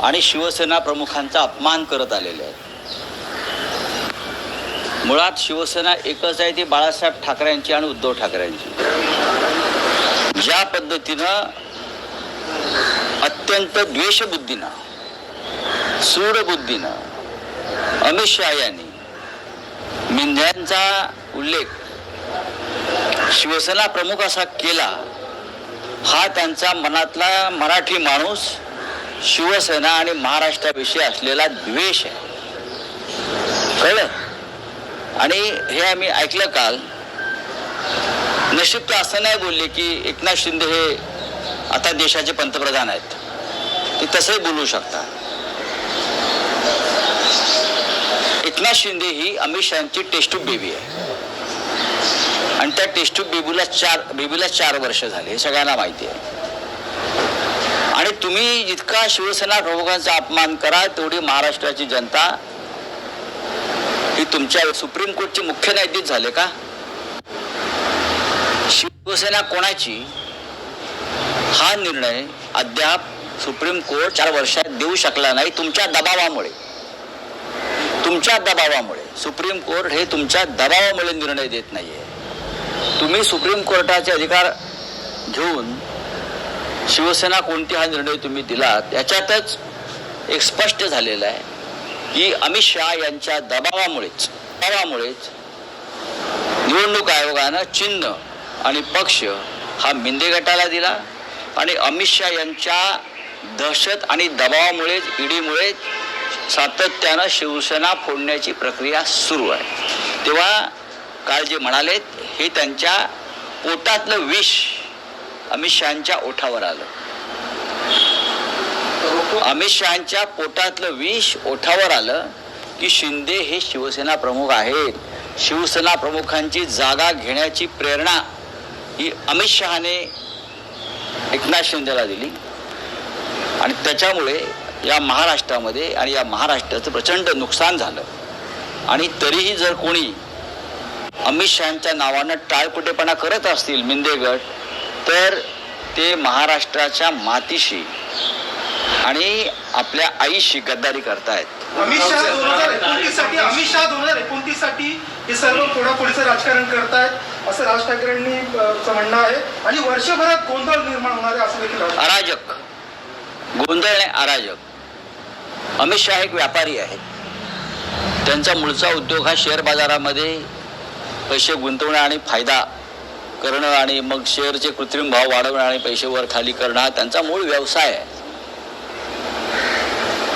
आणि शिवसेना प्रमुखांचा अपमान करत आलेले आहेत. मुळात शिवसेना एकच आहे, ती बाळासाहेब ठाकरेंची आणि उद्धव ठाकरेंची. ज्या पद्धतीनं अत्यंत द्वेषबुद्धीनं, सूडबुद्धीनं अमित शहा यांनी मिंध्यांचा उल्लेख शिवसेना प्रमुख असा केला, हा त्यांचा मनातला मराठी माणूस शिवसेना आणि महाराष्ट्राविषयी असलेला द्वेष आहे. कळलं? आणि हे आम्ही ऐकलं काल. नशीब तर असं नाही बोलले की एकनाथ शिंदे हे आता देशाचे पंतप्रधान आहेत, ते तसंही बोलू शकतात. एकनाथ शिंदे ही अमित शहाची टेस्ट्यूब बेबी आहे आणि त्या टेस्ट्यूब बेबीला 4 वर्ष झाले, हे सगळ्यांना माहिती आहे. आणि तुम्ही जितका शिवसेना प्रमुखांचा अपमान करा, तेवढी महाराष्ट्राची जनता ही तुमच्या सुप्रीम कोर्टचे मुख्य न्यायाधीश झाले का? शिवसेना कोणाची हा निर्णय अद्याप सुप्रीम कोर्ट 4 वर्षात देऊ शकला नाही. तुमच्या दबावामुळे सुप्रीम कोर्ट हे तुमच्या दबावामुळे निर्णय देत नाहीये. तुम्ही सुप्रीम कोर्टाचे अधिकार घेऊन शिवसेना कोणती हा निर्णय तुम्ही दिलात, याच्यातच एक स्पष्ट झालेलं आहे की अमित शहा यांच्या दबावामुळेच निवडणूक आयोगानं चिन्ह आणि पक्ष हा मिंदे गटाला दिला आणि अमित शहा यांच्या दहशत आणि दबावामुळेच, ईडीमुळे सातत्यानं शिवसेना फोडण्याची प्रक्रिया सुरू आहे. तेव्हा काल जे म्हणालेत, हे त्यांच्या पोटातलं विष अमित शहांच्या ओठावर आलं. अमित शहांच्या पोटातलं विष ओठावर आलं की शिंदे हे शिवसेना प्रमुख आहेत. शिवसेना प्रमुखांची जागा घेण्याची प्रेरणा ही अमित शहाने एकनाथ शिंदेला दिली आणि त्याच्यामुळे या महाराष्ट्रामध्ये आणि या महाराष्ट्राचं प्रचंड नुकसान झालं. आणि तरीही जर कोणी अमित शहांच्या नावानं टाळकुटेपणा करत असतील मिंदे गट, तर ते महाराष्ट्राच्या मातीशी आणि आपल्या आईशी गद्दारी करतायत. अमित शहा 2029 साठी हे सर्व फोडाफोडीचं राजकारण करतायत असं राज ठाकरेंनी म्हणणं आहे आणि वर्षभरात गोंधळ निर्माण होणार आहे असं देखील. अराजक गोंधळ नाही, अराजक. अमित शहा एक व्यापारी आहेत. त्यांचा मूळचा उद्योग हा शेअर बाजारामध्ये पैसे गुंतवणं आणि फायदा करणं आणि मग शेअरचे कृत्रिम भाव वाढवणं आणि पैसे वर खाली करणं हा त्यांचा मूळ व्यवसाय आहे.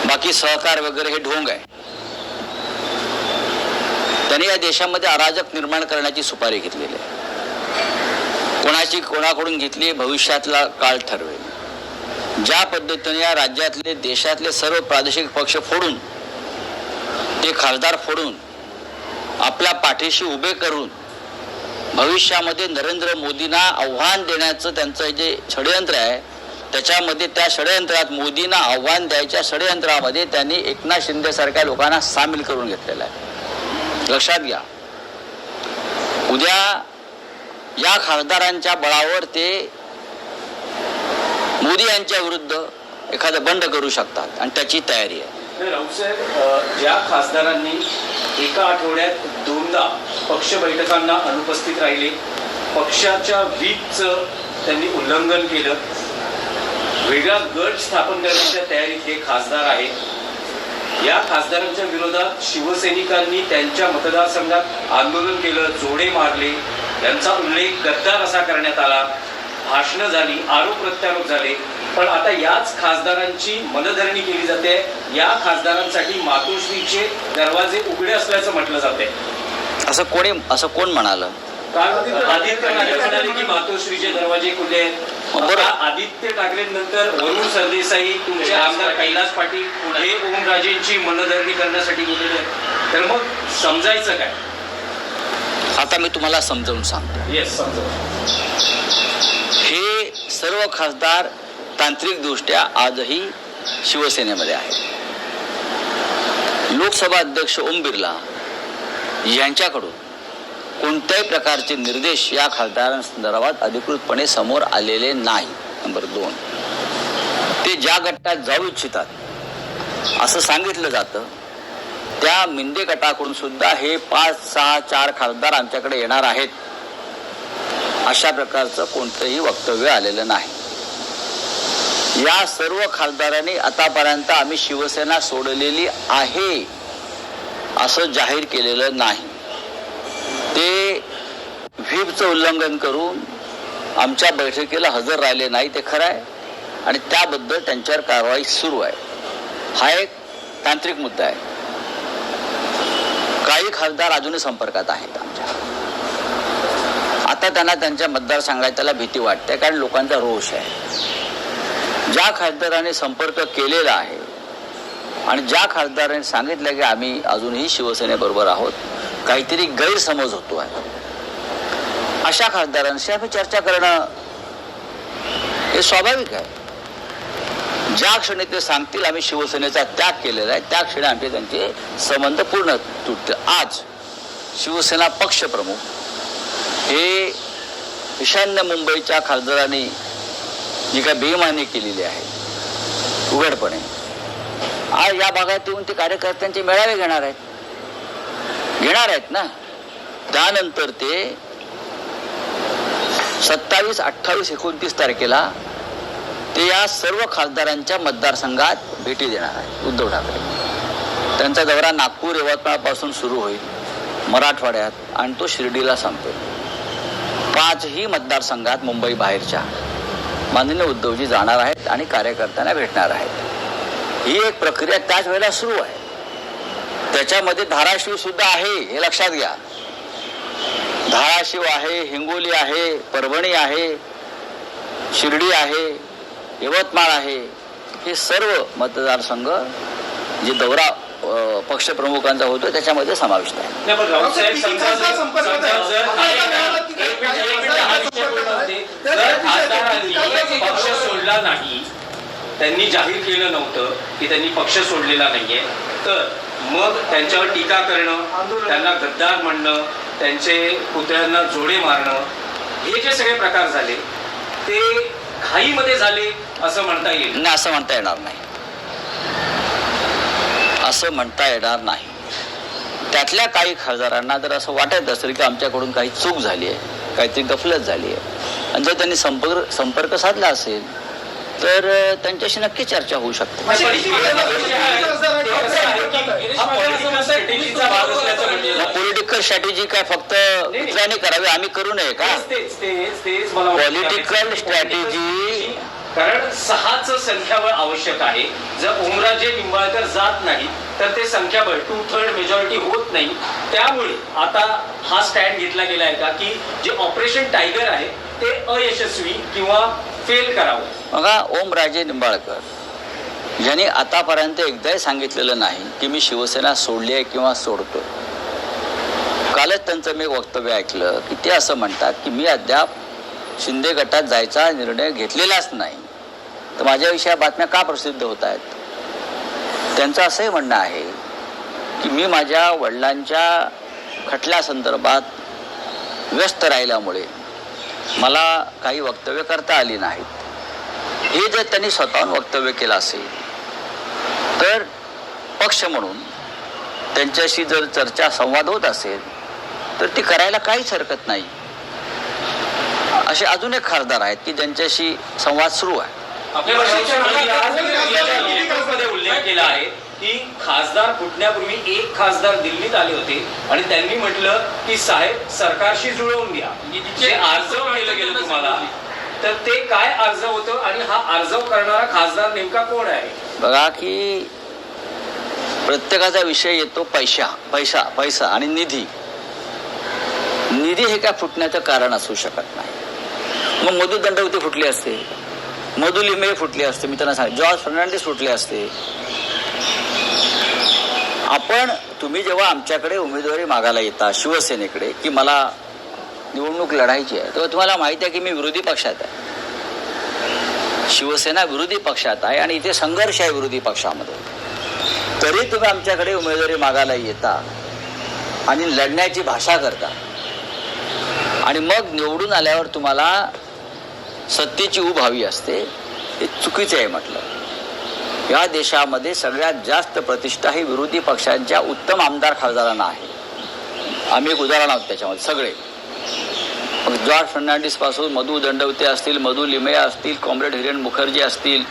बाकी सहकार वगैरे हे ढोंग आहे. त्यांनी या देशामध्ये अराजक निर्माण करण्याची सुपारी घेतलेली आहे. कोणाकडून घेतली भविष्यातला काळ ठरवेल. ज्या पद्धतीने या राज्यातले देशातले सर्व प्रादेशिक पक्ष फोडून, ते खासदार फोडून, आपल्या पाठीशी उभे करून भविष्यामध्ये नरेंद्र मोदींना आव्हान देण्याचं त्यांचं जे षडयंत्र आहे, त्याच्यामध्ये त्या षडयंत्रात मोदींना आव्हान द्यायच्या षडयंत्रामध्ये त्यांनी एकनाथ शिंदे सारख्या लोकांना सामील करून घेतलेला आहे. लक्षात घ्या, उद्या या खासदारांच्या बळावर ते मोदी यांच्या विरुद्ध एखादं बंड करू शकतात आणि त्याची तयारी आहे. राऊतसाहेब, ज्या खासदारांनी एका आठवड्यात 2दा पक्ष बैठकांना अनुपस्थित राहिले, पक्षाच्या व्हीपचं त्यांनी उल्लंघन केलं, वेगळा गट स्थापन करण्याच्या तयारीत हे खासदार आहेत. या खासदारांच्या विरोधात शिवसैनिकांनी त्यांच्या मतदारसंघात आंदोलन केलं, जोडे मारले, त्यांचा उल्लेख गद्दार असा करण्यात आला, भाषणं झाली, आरोप प्रत्यारोप झाले. पण आता याच खासदारांची मनधरणी केली जाते. या खासदारांसाठी मातोश्रीचे दरवाजे उघडे असल्याचं म्हटलं जाते. असं कोण म्हणालं? आदित्य ठाकरे म्हणाले की मातोश्रीचे दरवाजे खुले आहेत. आदित्य ठाकरे नंतर वरुण सरदेसाई, तुमचे आमदार कैलास पाटील हे ओमराजेंची मनधरणी करण्यासाठी गेलेले आहेत. तर मग समजायचं काय? आता मी तुम्हाला समजावून सांगतो. येस, हे सर्व खासदार तांत्रिकदृष्ट्या आजही शिवसेनेमध्ये आहेत. लोकसभा अध्यक्ष ओम बिर्ला यांच्याकडून कोणत्याही प्रकारचे निर्देश या खासदारांसंदर्भात अधिकृतपणे समोर आलेले नाही. नंबर 2, ते ज्या गटात जाऊ इच्छितात असं सांगितलं जातं. त्या मिंदे गटाकडून सुद्धा हे 5, 6, 4 खासदार आमच्याकडे येणार आहेत अशा प्रकारचं कोणतंही वक्तव्य आलेलं नाही. या सर्व खासदारांनी आतापर्यंत आम्ही शिवसेना सोडलेली आहे असं जाहीर केलेलं नाही. ते व्हीपचं उल्लंघन करून आमच्या बैठकीला हजर राहिले नाही ते खरं आहे आणि त्याबद्दल त्यांच्यावर कारवाई सुरू आहे. हा एक तांत्रिक मुद्दा आहे. काही खासदार अजूनही संपर्कात आहेत आमच्या. आता त्यांना त्यांच्या मतदारसंघात त्याला भीती वाटते कारण लोकांचा रोष आहे. ज्या खासदारांनी संपर्क केलेला आहे आणि ज्या खासदारांनी सांगितलं की आम्ही अजूनही शिवसेनेबरोबर आहोत, काहीतरी गैरसमज होतो आहे, अशा खासदारांशी आम्ही चर्चा करणं हे स्वाभाविक आहे. ज्या क्षणी ते सांगतील आम्ही शिवसेनेचा त्याग केलेला आहे त्या क्षणी आमचे त्यांचे संबंध पूर्ण तुटतील. आज शिवसेना पक्षप्रमुख हे ईशान्य मुंबईच्या खासदारांनी जी काय बेईमानी केलेली आहे उघडपणे, आज या भागात येऊन ते कार्यकर्त्यांचे मेळावे घेणार आहेत ना. त्यानंतर ते 27, 28, 29 तारखेला ते या सर्व खासदारांच्या मतदारसंघात भेटी देणार आहेत. उद्धव ठाकरे त्यांचा दौरा नागपूर, यवतमाळपासून सुरू होईल मराठवाड्यात आणि तो शिर्डीला संपेल. 5ही मतदारसंघात मुंबई बाहेरच्या माननीय उद्धवजी जाणार आहेत आणि कार्यकर्त्यांना भेटणार आहेत. ही एक प्रक्रिया त्याच वेळेला सुरू आहे. त्याच्यामध्ये धाराशिव सुद्धा आहे हे लक्षात घ्या. धाराशिव आहे, हिंगोली आहे, परभणी आहे, शिर्डी आहे, यवतमाळ आहे. हे सर्व मतदारसंघ जे दौरा पक्षप्रमुखांचा होतो त्याच्यामध्ये समाविष्ट आहे. पक्ष सोडला नाही, त्यांनी जाहीर केलं नव्हतं की त्यांनी पक्ष सोडलेला नाहीये, तर मग त्यांच्यावर टीका करणं, त्यांना गद्दार म्हणणं, त्यांचे पुतळ्यांना जोडे मारणं, हे जे सगळे प्रकार झाले ते घाईमध्ये झाले असं म्हणता येईल? नाही, असं म्हणता येणार नाही. असं म्हणता येणार नाही. त्यातल्या काही खासदारांना जर असं वाटत असेल की आमच्याकडून काही चूक झाली आहे, काहीतरी गफलत झाली आहे आणि जर त्यांनी संपर्क साधला असेल तर त्यांच्याशी नक्की चर्चा होऊ शकते. पॉलिटिकल स्ट्रॅटेजी काय फक्त मित्रांनी करावी, आम्ही करू नये का? पॉलिटिकल स्ट्रॅटेजी, कारण 6चं संख्याबळ आवश्यक आहे. जर ओमराजे निंबाळकर जात नाही तर ते संख्याबळ 2/3 मेजॉरिटी होत नाही. त्यामुळे आता हा स्टँड घेतला गेला आहे का की जे ऑपरेशन टायगर आहे ते अयशस्वी किंवा फेल करावं. बघा, ओमराजे निंबाळकर यांनी आतापर्यंत एकदाही सांगितलेलं नाही की मी शिवसेना सोडली आहे किंवा सोडतोय. कालच त्यांचं मी वक्तव्य ऐकलं की ते असं म्हणतात की मी अद्याप शिंदे गटात जायचा निर्णय घेतलेलाच नाही. तर माझ्याविषयी बातम्या का प्रसिद्ध होत आहेत? त्यांचं असंही म्हणणं आहे की मी माझ्या वडिलांच्या खटल्यासंदर्भात व्यस्त राहिल्यामुळे मला काही वक्तव्य करता आली नाहीत. हे जर त्यांनी स्वतःहून वक्तव्य केलं असेल तर पक्ष म्हणून त्यांच्याशी जर चर्चा संवाद होत असेल तर ती करायला काहीच हरकत नाही. असे अजून एक खासदार आहेत की ज्यांच्याशी संवाद सुरू आहे. उल्लेख केला आहे की खासदार फुटण्यापूर्वी एक खासदार दिल्लीत आले होते आणि त्यांनी म्हटलं की साहेब सरकारशी जुळवून घ्या. जे अर्जव केलं गेलं तुम्हाला, तर ते काय अर्ज होतं आणि हा अर्जव करणारा खासदार नेमका कोण आहे? बघा की प्रत्येकाचा विषय येतो पैसा आणि निधी हे काय फुटण्याचं कारण असू शकत नाही. मग मधु दंडवती फुटली असते, मधु लिमये फुटली असते, मी त्यांना सांग जॉर्ज फर्नांडिस फुटले असते. तुम्ही जेव्हा आमच्याकडे उमेदवारी मागायला येता शिवसेनेकडे की मला निवडणूक लढायची आहे, तेव्हा तुम्हाला माहिती आहे की मी विरोधी पक्षात आहे, शिवसेना विरोधी पक्षात आहे आणि इथे संघर्ष आहे विरोधी पक्षामध्ये. तरी तुम्ही आमच्याकडे उमेदवारी मागायला येता आणि लढण्याची भाषा करता आणि मग निवडून आल्यावर तुम्हाला सत्तेची ऊब हवी असते. हे चुकीचे आहे म्हटलं. या देशामध्ये सगळ्यात जास्त प्रतिष्ठा ही विरोधी पक्षांच्या उत्तम आमदार खासदारांना आहे. आम्ही एक उदाहरण आहोत त्याच्यामध्ये सगळे. मग जॉर्ज फर्नांडिस पासून मधु दंडवते असतील, मधु लिमया असतील, कॉम्रेड हिरेन मुखर्जी असतील,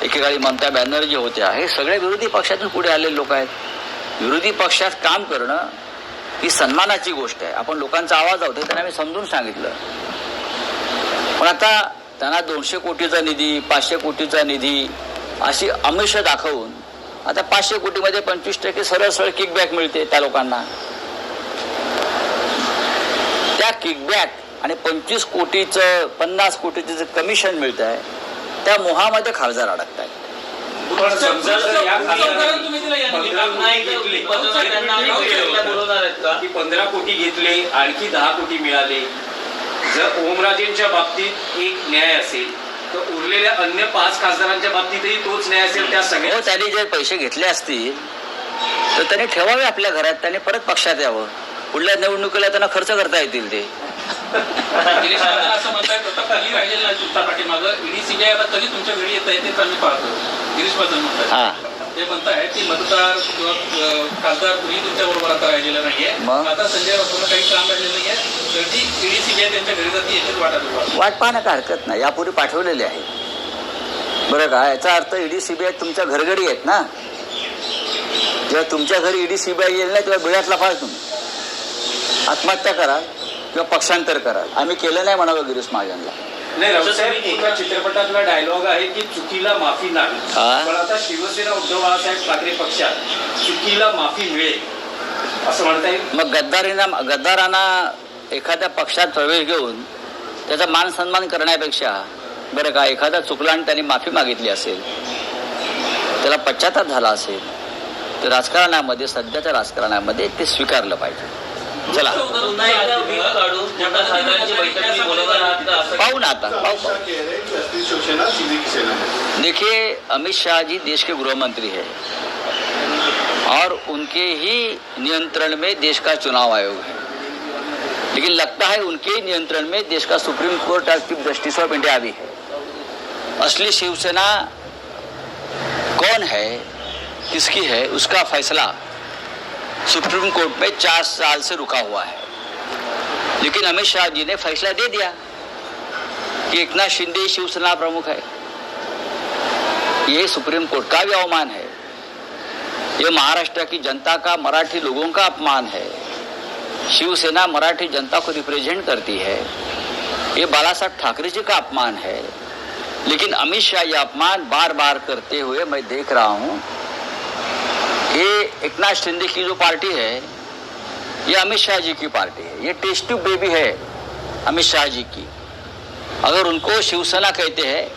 एकेकाळी ममता बॅनर्जी होत्या, हे सगळे विरोधी पक्षातून पुढे आलेले लोक आहेत. विरोधी पक्षात काम करणं ही सन्मानाची गोष्ट आहे. आपण लोकांचा आवाज आहोत हे त्यांना मी समजून सांगितलं. पण आता त्यांना 200 कोटीचा निधी, 500 कोटीचा निधी अशी आमिष दाखवून आता 500 कोटीमध्ये 25% सरळ सरळ किकबॅक मिळते त्या लोकांना. त्या किकबॅक आणि 25 कोटीचं 50 कोटीचं जे कमिशन मिळत आहे त्या मोहामध्ये खासदार अडकत आहेत. समजा जर या खासदारांनी तुम्ही तिला या ठिकाणी 15 कोटी घेतले, आणखी 10 कोटी मिळाले, जर ओमराजेंच्या बाबतीत एक न्याय असेल तर उरलेल्या अन्य 5 खासदारांच्या बाबतीतही तोच न्याय असेल. त्या सगळ्या हो, त्यांनी जर पैसे घेतले असतील तर त्यांनी ठेवावे आपल्या घरात, त्यांनी परत पक्षात यावं. पुढल्या निवडणुकीला त्यांना खर्च करता येतील ते. गिरीश महाजन असं म्हणतायत आता खाली राहिलेलं नाही तुमच्या पाठीमागं ईडी सीबीआय आता कधी तुमच्या घरी येत आहे ते आम्ही पाहतो. गिरीश महाजन म्हणतात, ते म्हणताय की मतदार किंवा खासदार कुणी तुमच्या बरोबर आता राहिलेलं नाहीये. मग? आता संजय राऊतांना काही काम राहिलेलं नाहीये, तर ती ईडी सीबीआय त्यांच्या घरी जाती याच्यात वाटत वाट पाहणं काय हरकत नाही, यापूर्वी पाठवलेले आहे. बरं का, याचा अर्थ ईडी सीबीआय तुमच्या घरगडी आहेत ना. जेव्हा तुमच्या घरी ईडी सीबीआय येईल ना तेव्हा बिळातला फाळ तुम्ही आत्महत्या कराल किंवा पक्षांतर कराल. आम्ही केलं नाही म्हणावं गिरीश महाजनला. नाही, राऊतसाहेब एका चित्रपटातला डायलॉग आहे की चुकीला माफी नाही. पण आता शिवसेना उद्धव बाळासाहेब ठाकरे पक्षात चुकीला माफी मिळेल असं म्हणता येईल. मग गद्दारांना एखाद्या पक्षात प्रवेश घेऊन त्याचा मान सन्मान करण्यापेक्षा बरं का, एखादा चुकला आणि त्यांनी माफी मागितली असेल, त्याला पश्चाताप झाला असेल तर राजकारणामध्ये, सध्याच्या राजकारणामध्ये ते स्वीकारलं पाहिजे. चला पाहू ना, आता पाहू. देखिए, अमित शाह जी देश के गृह मंत्री है और उनके ही नियंत्रण में देश का चुनाव आयोग है, लेकिन लगता है उनके ही नियंत्रण में देश का supreme court of chief justice of India भी है. असली शिवसेना कौन है, किसकी है, उसका फैसला सुप्रीम कोर्ट में 4 साल से रुका हुआ है. लेकिन अमित शाह जी ने फैसला दे दिया कि एकनाथ शिंदे शिवसेना प्रमुख है. ये सुप्रीम कोर्ट का भी अवमान है, ये महाराष्ट्र की जनता का, मराठी लोगों का अपमान है. शिवसेना मराठी जनता को रिप्रेजेंट करती है, ये बाला साहब ठाकरे जी का अपमान है. लेकिन अमित शाह ये अपमान बार बार करते हुए मैं देख रहा हूँ. ये एकनाथ शिंदे की जो पार्टी है ये अमित शाह जी की पार्टी है, ये टेस्ट ट्यूब बेबी है अमित शाह जी की. अगर उनको शिवसेना कहते हैं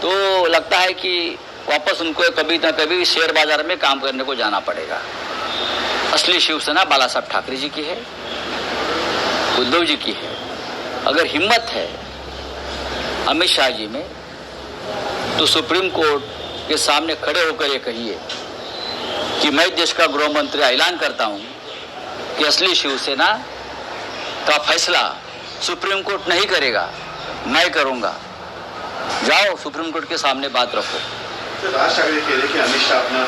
तो लगता है कि वापस उनको कभी ना कभी शेयर बाजार में काम करने को जाना पड़ेगा. असली शिवसेना बाला साहब ठाकरे जी की है, उद्धव जी की है. अगर हिम्मत है अमित शाह जी में तो सुप्रीम कोर्ट के सामने खड़े होकर ये कहिए कि मैं देश का गृह मंत्री ऐलान करता हूं कि असली शिवसेना का फैसला सुप्रीम कोर्ट नहीं करेगा, मैं करूंगा. जाओ सुप्रीम कोर्ट के सामने बात रखो. राज ठाकरे कह रहे कि अमित शाह अपना